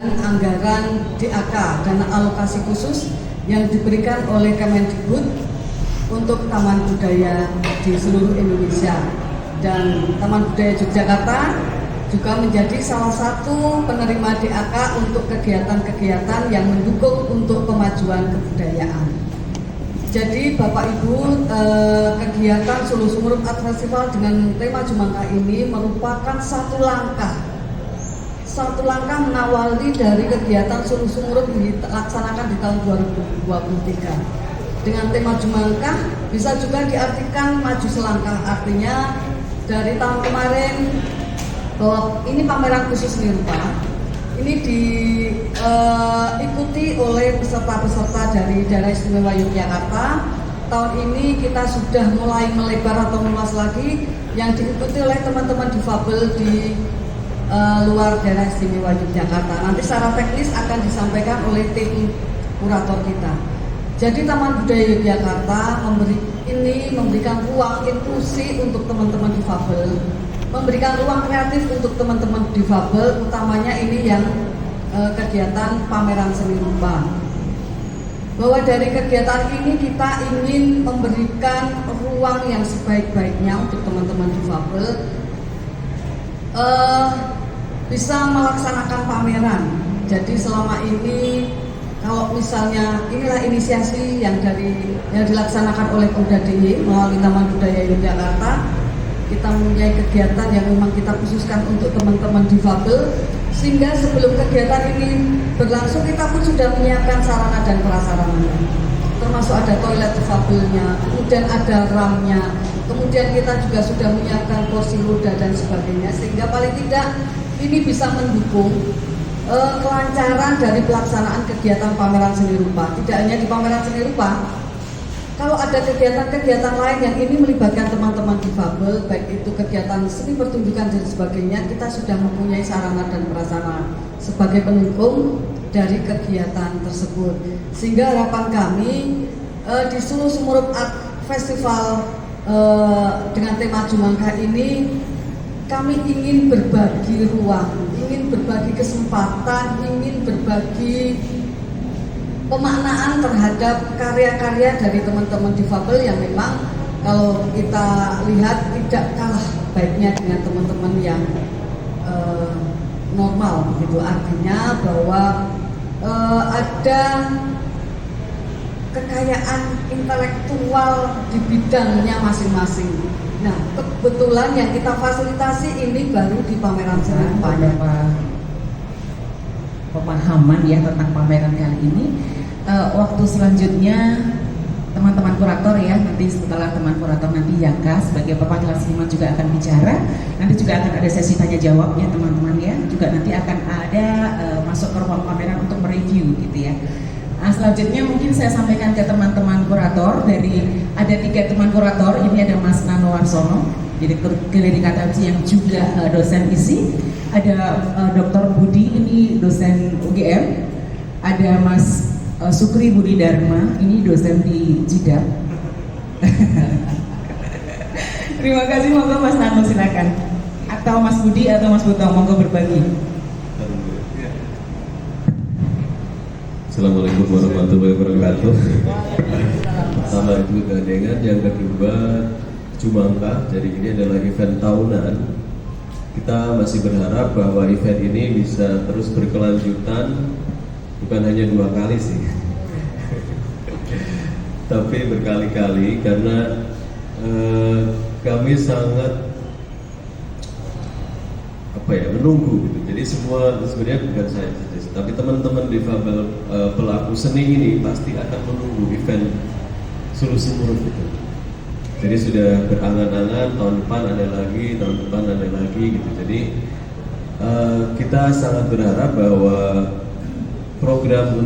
Anggaran DAK, dana alokasi khusus yang diberikan oleh Kemendikbud untuk Taman Budaya di seluruh Indonesia. Dan Taman Budaya Yogyakarta juga menjadi salah satu penerima DAK untuk kegiatan-kegiatan yang mendukung untuk kemajuan kebudayaan. Jadi Bapak Ibu, kegiatan Solo Sumerup Art Festival dengan tema Jumangka ini merupakan satu langkah mengawali dari kegiatan Solo Sumerup yang dilaksanakan di tahun 2023. Dengan tema Jumangka bisa juga diartikan maju selangkah, artinya dari tahun kemarin bahwa ini pameran khusus seni rupa ini diikuti oleh peserta-peserta dari Daerah Istimewa Yogyakarta. Tahun ini kita sudah mulai melebar atau meluas lagi yang diikuti oleh teman-teman difabel di luar Daerah Istimewa Yogyakarta. Nanti secara teknis akan disampaikan oleh tim kurator kita. Jadi Taman Budaya Yogyakarta memberikan ruang inklusi untuk teman-teman difabel, memberikan ruang kreatif untuk teman-teman difabel, utamanya ini yang kegiatan pameran seni rupa. Bahwa dari kegiatan ini kita ingin memberikan ruang yang sebaik-baiknya untuk teman-teman difabel bisa melaksanakan pameran. Jadi selama ini kalau misalnya inilah inisiasi yang dilaksanakan oleh Pemda DIY melalui Taman Budaya Yogyakarta, kita mempunyai kegiatan yang memang kita khususkan untuk teman-teman difabel, sehingga sebelum kegiatan ini berlangsung kita pun sudah menyiapkan sarana dan prasarananya, termasuk ada toilet difabelnya, kemudian ada ramnya, kemudian kita juga sudah menyiapkan kursi roda dan sebagainya, sehingga paling tidak ini bisa mendukung kelancaran dari pelaksanaan kegiatan pameran seni rupa. Tidak hanya di pameran seni rupa, kalau ada kegiatan-kegiatan lain yang ini melibatkan teman-teman difabel, baik itu kegiatan seni pertunjukan dan sebagainya, kita sudah mempunyai sarana dan prasarana sebagai pendukung dari kegiatan tersebut. Sehingga harapan kami di Solo Sumerup Art Festival dengan tema Jumangka ini, kami ingin berbagi ruang, ingin berbagi kesempatan, ingin berbagi pemaknaan terhadap karya-karya dari teman-teman difabel yang memang kalau kita lihat tidak kalah baiknya dengan teman-teman yang normal begitu. Artinya bahwa ada kekayaan intelektual di bidangnya masing-masing. Nah, kebetulan yang kita fasilitasi ini baru di pameran seni rupa. Pemahaman ya tentang pameran kali ini. Waktu selanjutnya teman-teman kurator ya, nanti setelah teman kurator nanti Yaka sebagai perwakilan seniman juga akan bicara. Nanti juga akan ada sesi tanya jawab ya teman-teman ya. Juga nanti akan ada masuk ke ruang pameran untuk mereview gitu ya. Nah, selanjutnya mungkin saya sampaikan ke teman-teman kurator. Ada 3 teman kurator. Ini ada Mas Nano Warsono, Direktur Galeri Katamsi yang juga dosen ISI. Ada Dr. Budi, ini dosen UGM. Ada Mas Sukri Budi Dharma, ini dosen di JIDA. Terima kasih, monggo Mas Nano silakan. Atau Mas Budi atau Mas Buto, monggo berbagi. Assalamualaikum warahmatullahi wabarakatuh. Pertama itu gandengan, yang kedua Jumangka. Jadi ini adalah event tahunan. Kita masih berharap bahwa event ini bisa terus berkelanjutan, bukan hanya 2 kali sih, tapi berkali-kali, karena kami sangat menunggu gitu. Jadi semua sebenarnya bukan saya saja, tapi teman-teman difabel pelaku seni ini pasti akan menunggu event Solo Sumerup gitu. Jadi sudah berangan-angan tahun depan ada lagi, tahun depan ada lagi gitu. Jadi kita sangat berharap bahwa program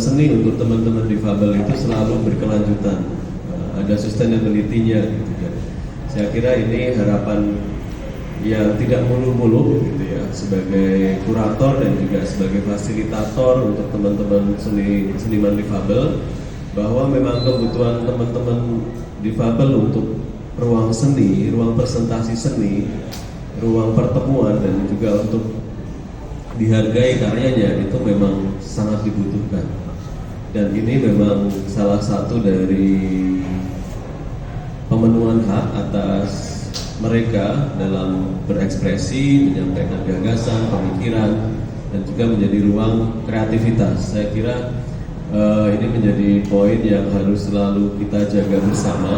seni untuk teman-teman difabel itu selalu berkelanjutan, ada sustainability-nya gitu kan. Saya kira ini harapan yang tidak mulu-mulu gitu ya, sebagai kurator dan juga sebagai fasilitator untuk teman-teman seniman difabel, bahwa memang kebutuhan teman-teman difabel untuk ruang seni, ruang presentasi seni, ruang pertemuan, dan juga untuk dihargai karyanya itu memang sangat dibutuhkan. Dan ini memang salah satu dari pemenuhan hak atas mereka dalam berekspresi, menyampaikan gagasan, pemikiran, dan juga menjadi ruang kreativitas. Saya kira ini menjadi poin yang harus selalu kita jaga bersama,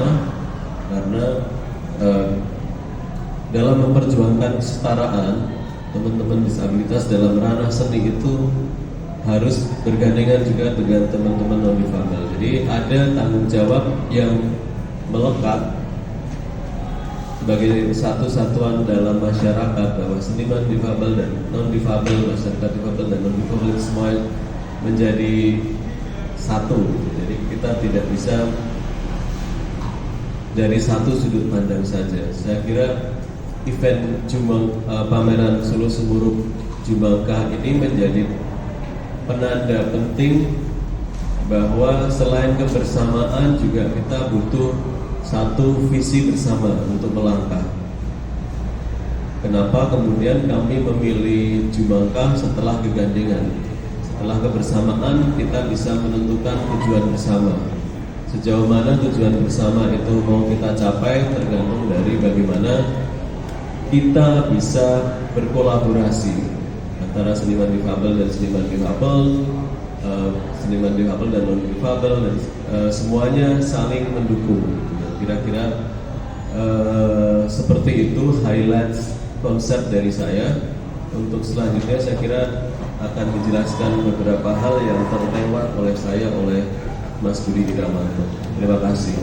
karena dalam memperjuangkan kesetaraan teman-teman disabilitas dalam ranah seni itu harus bergandengan juga dengan teman-teman non difabel. Jadi ada tanggung jawab yang melekat sebagai satu satuan dalam masyarakat, bahwa seniman difabel dan non difabel, masyarakat difabel dan non difabel semua menjadi satu. Jadi kita tidak bisa dari satu sudut pandang saja. Saya kira event pameran Solo Sumuruk Jumangkah ini menjadi penanda penting bahwa selain kebersamaan juga kita butuh satu visi bersama untuk melangkah. Kenapa kemudian kami memilih Jumangkah setelah kegandengan? Setelah kebersamaan kita bisa menentukan tujuan bersama. Sejauh mana tujuan bersama itu mau kita capai tergantung dari bagaimana kita bisa berkolaborasi antara seniman difabel dan seniman difabel, seniman difabel dan non difabel, dan semuanya saling mendukung. Kira-kira seperti itu highlight konsep dari saya. Untuk selanjutnya saya kira akan dijelaskan beberapa hal yang terlewat oleh saya oleh Mas Budi Widamanto. Terima kasih.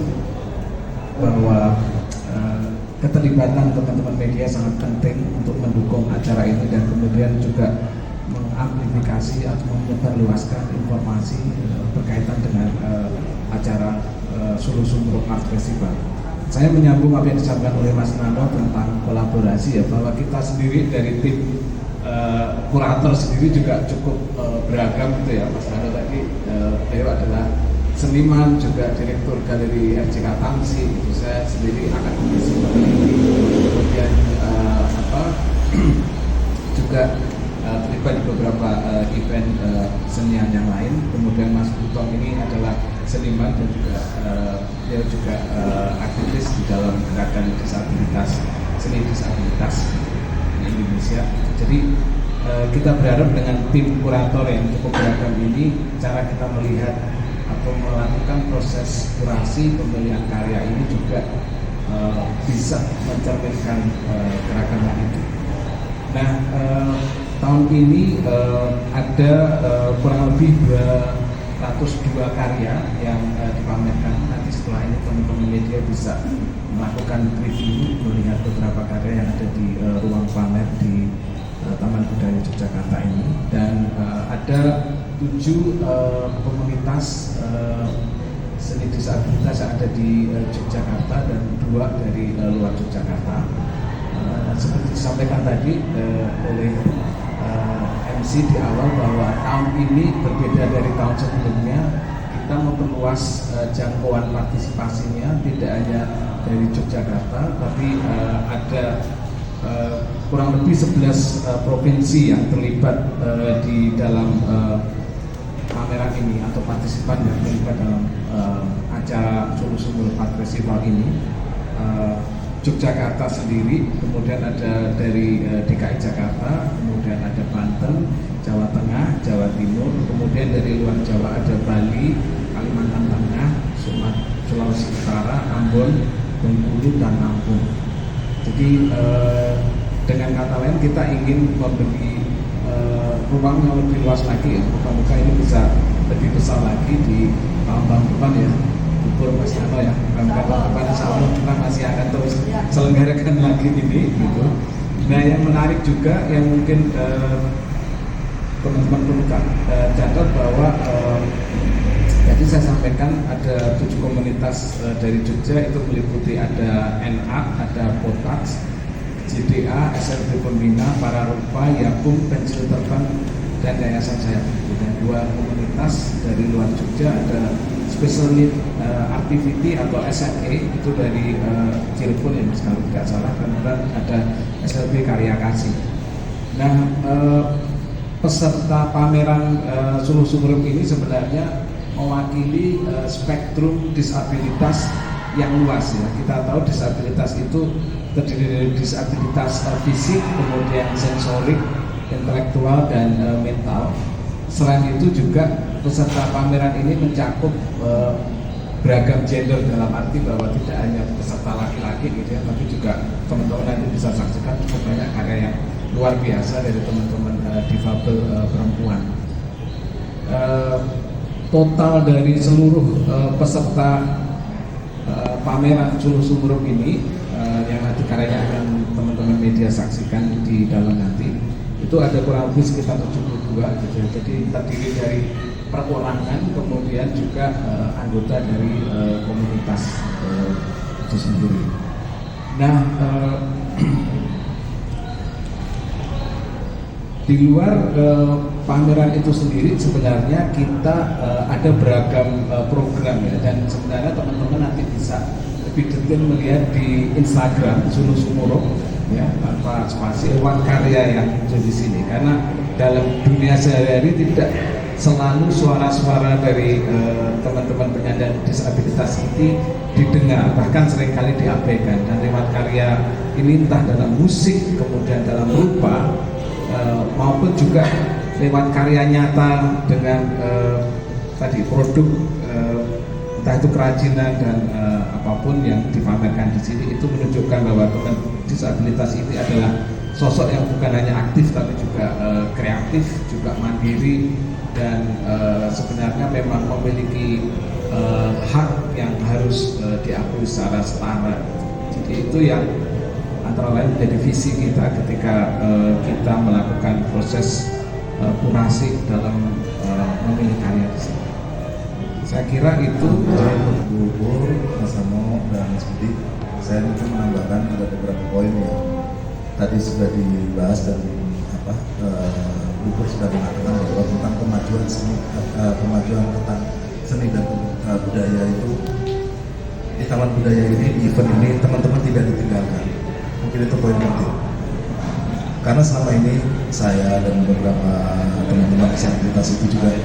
Bahwa keterlibatan teman-teman media sangat penting untuk mendukung acara ini dan kemudian juga mengamplifikasi atau menyebarluaskan informasi berkaitan dengan acara Solo Sumuruk Art Festival. Saya menyambung apa yang disampaikan oleh Mas Nando tentang kolaborasi, ya, bahwa kita sendiri dari tim kurator sendiri juga cukup beragam gitu ya. Mas Nando tadi beliau adalah seniman, juga direktur galeri RJK Tangsi, itu saya sendiri akademisi peneliti, kemudian juga terlibat di beberapa event senian yang lain. Kemudian Mas Butong ini adalah seniman dan juga dia juga aktivis di dalam gerakan disabilitas, seni disabilitas di Indonesia. Jadi kita berharap dengan tim kurator yang cukup beragam ini, cara kita melihat atau melakukan proses kurasi pemilihan karya ini juga bisa mencerminkan keragaman itu. Nah, tahun ini ada kurang lebih 202 karya yang dipamerkan. Nanti setelah ini teman-teman media bisa melakukan review, melihat beberapa karya yang ada di ruang pamer di Taman Budaya Yogyakarta ini. Dan ada 7 komunitas seni disabilitas yang ada di Yogyakarta dan 2 dari luar Yogyakarta. Seperti disampaikan tadi oleh MC di awal, bahwa tahun ini berbeda dari tahun sebelumnya. Kita memperluas jangkauan partisipasinya, tidak hanya dari Yogyakarta, tapi ada kurang lebih 11 provinsi yang terlibat di dalam pameran ini, atau partisipan yang terlibat dalam acara Solo Sumuruk Art Festival ini. Yogyakarta sendiri, kemudian ada dari DKI Jakarta, kemudian ada Banten, Jawa Tengah, Jawa Timur, kemudian dari luar Jawa ada Bali, Kalimantan Tengah, Sulawesi Utara, Ambon, Bengkulu, dan Lampung. Jadi dengan kata lain kita ingin memberi ruang yang lebih luas lagi, ya. Moga-moga ini bisa lebih besar lagi di tahun-tahun depan, ya. Mas Nano, ya, depan insya Allah kita masih akan terus selenggarakan lagi ini gitu. Nah, yang menarik juga yang mungkin teman-teman perlu catat bahwa tadi saya sampaikan ada 7 komunitas dari Jogja, itu meliputi ada NA, ada Potax, JDA, SLB Pembina, Pararupa, Yakum, Pensil Terbang, dan Yayasan Saya. Dan 2 komunitas dari luar Jogja ada Special Need Activity atau SNE, itu dari Cirebon, ya, kalau tidak salah, kemudian ada SLB Karya Kasih. Nah, peserta pameran Suluh Sumurep ini sebenarnya mewakili spektrum disabilitas yang luas ya. Kita tahu disabilitas itu terdiri dari disabilitas fisik, kemudian sensorik, intelektual, dan mental. Selain itu juga peserta pameran ini mencakup beragam gender, dalam arti bahwa tidak hanya peserta laki-laki gitu ya, tapi juga teman-teman nanti bisa saksikan cukup banyak karya yang luar biasa dari teman-teman difabel perempuan. Total dari seluruh peserta pameran Suluh Sumurep ini yang nanti karyanya akan teman-teman media saksikan di dalam nanti, itu ada kurang lebih sekitar 72 gitu ya. Jadi terdiri dari perorangan, kemudian juga anggota dari komunitas itu sendiri. Nah, di luar pameran itu sendiri sebenarnya kita ada beragam program ya, dan sebenarnya teman-teman nanti bisa lebih detail melihat di Instagram Suluh Sumurep ya, tanpa spasi, lewat karya yang muncul di sini, karena dalam dunia sehari-hari tidak selalu suara-suara dari teman-teman penyandang disabilitas ini didengar, bahkan seringkali diabaikan. Dan lewat karya ini entah dalam musik, kemudian dalam rupa, maupun juga lewat karya nyata dengan tadi produk entah itu kerajinan dan apapun yang dipamerkan di sini, itu menunjukkan bahwa teman disabilitas ini adalah sosok yang bukan hanya aktif tapi juga kreatif, juga mandiri, dan sebenarnya memang memiliki hak yang harus diakui secara setara. Jadi itu yang antara lain menjadi visi kita ketika kita melakukan proses kurasi dalam memilih karya di sini. Saya kira itu. Bu Pur, Mas Samo, dan Mas Budi, saya mungkin menambahkan ada beberapa poin yang tadi sudah dibahas dan Bu Pur sudah mengatakan bahwa tentang kemajuan seni, kemajuan tentang seni dan budaya itu di Taman Budaya ini, di event ini teman-teman tidak ditinggalkan. Mungkin itu poin penting. Karena selama ini saya dan beberapa teman-teman disabilitas itu juga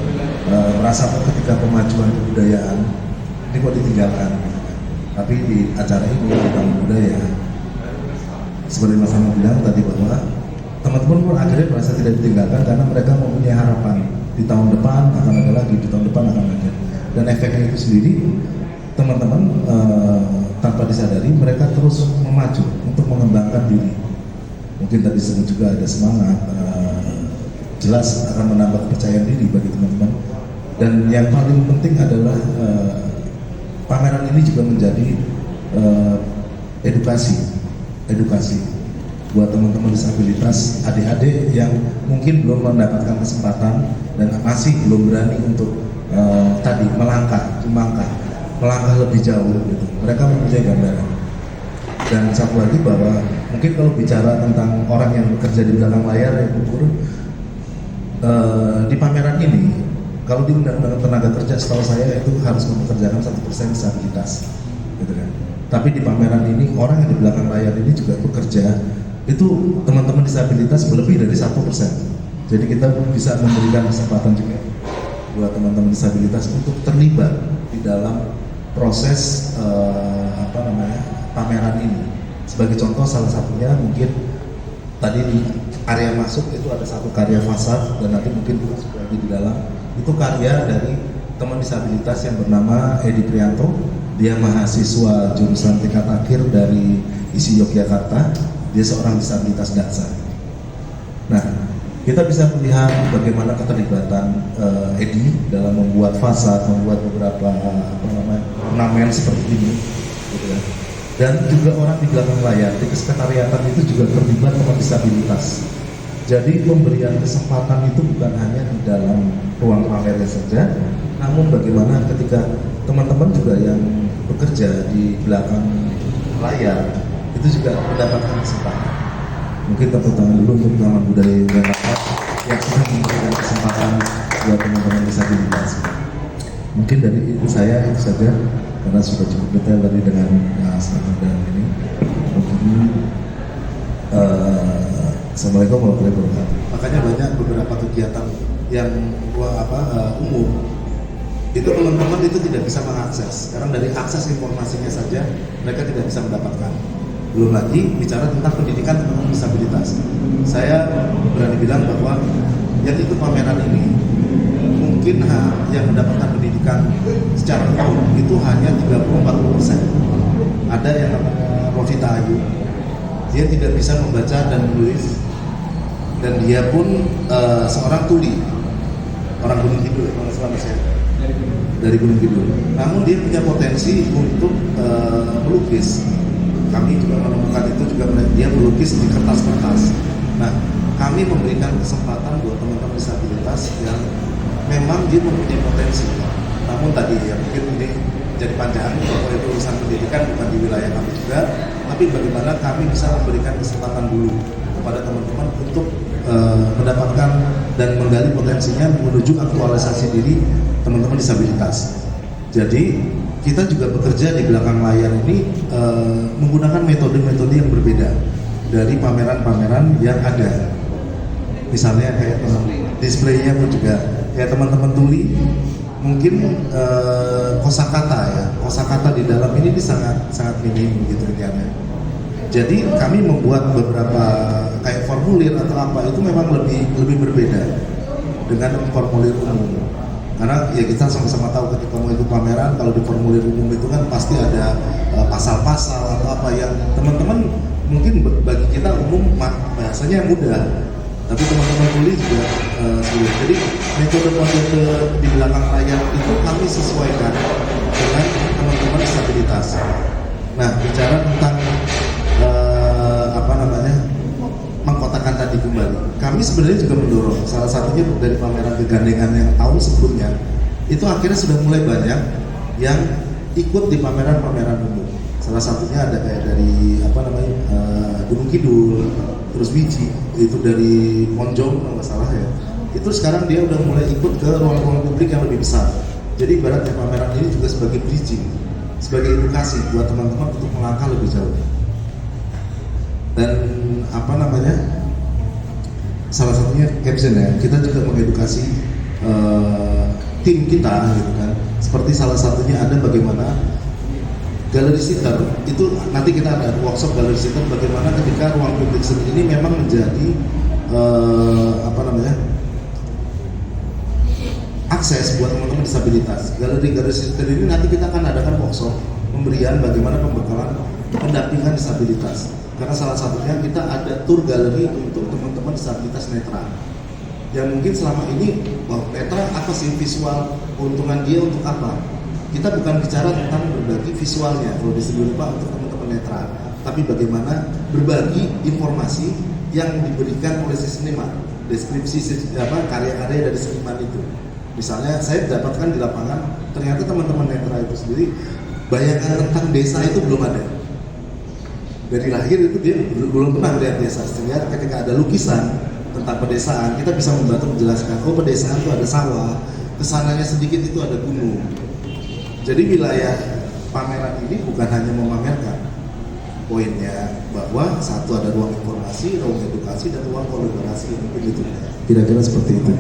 merasa ketika pemajuan kebudayaan ini kok ditinggalkan. Tapi di acara ini di Taman Budaya, seperti Mas Samo bilang tadi, bahwa teman-teman pun akhirnya merasa tidak ditinggalkan karena mereka mempunyai harapan di tahun depan akan ada lagi, di tahun depan akan ada. Dan efeknya itu sendiri, teman-teman tanpa disadari mereka terus memaju untuk mengembangkan diri. Mungkin tadi disebut juga ada semangat, jelas akan menambah kepercayaan diri bagi teman-teman. Dan yang paling penting adalah pameran ini juga menjadi edukasi buat teman-teman disabilitas, adik-adik yang mungkin belum mendapatkan kesempatan dan masih belum berani untuk tadi melangkah lebih jauh gitu. Mereka mempunyai gambaran. Dan satu lagi, bahwa mungkin kalau bicara tentang orang yang bekerja di belakang layar yang ukur di pameran ini, kalau di undang-undang tenaga kerja setahu saya itu harus mempekerjakan 1% disabilitas, gitu kan. Tapi di pameran ini orang yang di belakang layar ini juga bekerja, itu teman-teman disabilitas lebih dari 1%. Jadi kita bisa memberikan kesempatan juga buat teman-teman disabilitas untuk terlibat di dalam proses pameran ini. Sebagai contoh, salah satunya mungkin tadi di area masuk itu ada satu karya fasad, dan nanti mungkin lagi di dalam itu karya dari teman disabilitas yang bernama Edi Prianto. Dia mahasiswa jurusan tingkat akhir dari ISI Yogyakarta. Dia seorang disabilitas daksa. Nah, kita bisa melihat bagaimana keterlibatan Edi dalam membuat fasad, membuat beberapa ornamen seperti ini, gitu ya. Dan juga orang di belakang layar, di kesekretariatan itu juga terlibat teman disabilitas. Jadi pemberian kesempatan itu bukan hanya di dalam ruang pamernya saja, namun bagaimana ketika teman-teman juga yang bekerja di belakang layar itu juga mendapatkan kesempatan. Mungkin tepuk tangan dulu untuk Taman Budaya Jakarta yang sudah memberikan kesempatan buat teman-teman disabilitas. Mungkin dari itu saya itu saja, karena sudah cukup detail tadi dengan Mas dan ini. Mungkin Assalamualaikum warahmatullahi wabarakatuh. Makanya banyak beberapa kegiatan yang umum itu teman-teman itu tidak bisa mengakses. Sekarang dari akses informasinya saja mereka tidak bisa mendapatkan. Belum lagi bicara tentang pendidikan teman-teman disabilitas. Saya berani bilang bahwa yang ikut pameran ini mungkin yang mendapatkan pendidikan secara umum itu hanya 30-40%. Ada yang namanya Rofita Ayu, dia tidak bisa membaca dan menulis, dan dia pun seorang tuli, orang Gunung Kidul, kalau selama saya dari Gunung Kidul. Namun dia punya potensi untuk melukis. Kami juga menemukan itu juga dia melukis di kertas-kertas. Nah, kami memberikan kesempatan buat teman-teman disabilitas yang memang dia mempunyai potensi. Namun tadi ya mungkin ini jadi panjang bahwa itu urusan pendidikan bukan di wilayah kami juga, tapi bagaimana kami bisa memberikan kesempatan dulu kepada teman-teman untuk mendapatkan dan menggali potensinya menuju aktualisasi diri teman-teman disabilitas. Jadi kita juga bekerja di belakang layar ini menggunakan metode-metode yang berbeda dari pameran-pameran yang ada. Misalnya kayak displaynya pun juga kayak teman-teman tuli mungkin kosakata di dalam ini sangat minim gitu intinya. Jadi kami membuat beberapa kayak formulir atau apa itu memang lebih berbeda dengan formulir umum. Karena ya kita sama-sama tahu ketika mau ikut pameran, kalau di formulir umum itu kan pasti ada pasal-pasal atau apa yang teman-teman mungkin bagi kita umum bahasanya mudah, tapi teman-teman tuli juga sulit. Jadi metode-metode di belakang layar itu kami sesuaikan dengan teman-teman disabilitas. Nah, bicara tentang mengkotakan tadi kembali, kami sebenarnya juga mendorong salah satunya dari pameran kegandengan yang tahun sebelumnya itu akhirnya sudah mulai banyak yang ikut di pameran-pameran umum. Salah satunya ada kayak dari Gunung Kidul, terus Wiji itu dari Monjong kalau nggak salah ya, itu sekarang dia udah mulai ikut ke ruang-ruang publik yang lebih besar. Jadi ibaratnya pameran ini juga sebagai bridging, sebagai edukasi buat teman-teman untuk melangkah lebih jauh. Dan salah satunya caption ya, kita juga mengedukasi tim kita gitu kan. Seperti salah satunya ada bagaimana galeri sitter itu nanti kita ada workshop galeri sitter bagaimana ketika ruang publik seni ini memang menjadi akses buat teman-teman disabilitas. Galeri sitter ini nanti kita akan adakan workshop pemberian bagaimana pembekalan pendampingan disabilitas. Karena salah satunya kita ada tour galeri untuk teman-teman disabilitas netra yang mungkin selama ini netra apa sih visual, keuntungan dia untuk apa, kita bukan bicara tentang berbagi visualnya kalau disebut Pak untuk teman-teman netra, tapi bagaimana berbagi informasi yang diberikan oleh si seniman, deskripsi karya-karya dari seniman itu. Misalnya saya dapatkan di lapangan ternyata teman-teman netra itu sendiri bayangan tentang desa itu belum ada. Dari lahir itu dia belum pernah melihat desa, sehingga ketika ada lukisan tentang pedesaan kita bisa membantu menjelaskan, oh pedesaan itu ada sawah, kesananya sedikit itu ada gunung. Jadi wilayah pameran ini bukan hanya memamerkan, poinnya bahwa satu ada ruang informasi, ruang edukasi, dan ruang kolaborasi, mungkin itu kira-kira seperti itu.